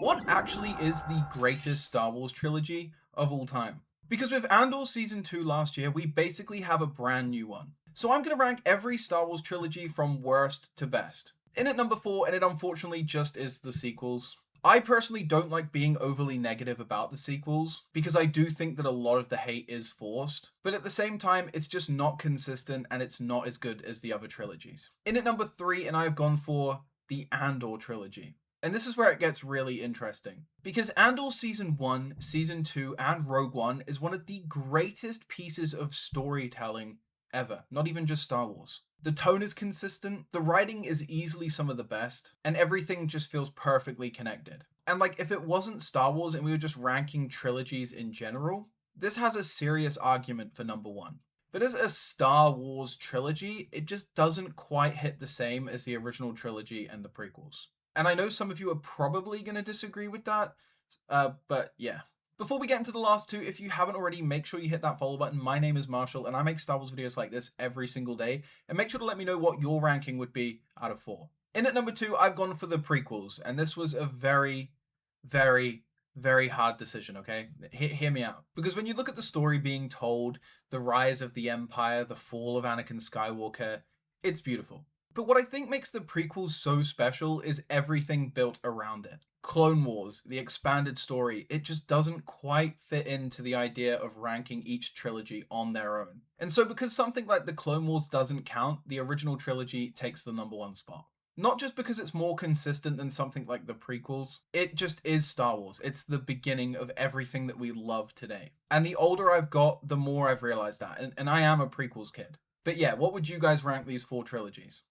What actually is the greatest Star Wars trilogy of all time? Because with Andor Season 2 last year, we basically have a brand new one. So I'm going to rank every Star Wars trilogy from worst to best. In at number 4, and it unfortunately just is the sequels. I personally don't like being overly negative about the sequels, because I do think that a lot of the hate is forced, but at the same time, it's just not consistent and it's not as good as the other trilogies. In at number 3, and I've gone for the Andor trilogy. And this is where it gets really interesting. Because Andor Season 1, Season 2, and Rogue One is one of the greatest pieces of storytelling ever, not even just Star Wars. The tone is consistent, the writing is easily some of the best, and everything just feels perfectly connected. And like, if it wasn't Star Wars and we were just ranking trilogies in general, this has a serious argument for number 1. But as a Star Wars trilogy, it just doesn't quite hit the same as the original trilogy and the prequels. And I know some of you are probably going to disagree with that, but yeah. Before we get into the last two, if you haven't already, make sure you hit that follow button. My name is Marshall, and I make Star Wars videos like this every single day. And make sure to let me know what your ranking would be out of 4. In at number 2, I've gone for the prequels, and this was a very, very, very hard decision, okay? Hear me out. Because when you look at the story being told, the rise of the Empire, the fall of Anakin Skywalker, it's beautiful. But what I think makes the prequels so special is everything built around it. Clone Wars, the expanded story, it just doesn't quite fit into the idea of ranking each trilogy on their own. And so because something like the Clone Wars doesn't count, the original trilogy takes the number 1 spot. Not just because it's more consistent than something like the prequels, it just is Star Wars. It's the beginning of everything that we love today. And the older I've got, the more I've realized that. And I am a prequels kid. But yeah, what would you guys rank these 4 trilogies?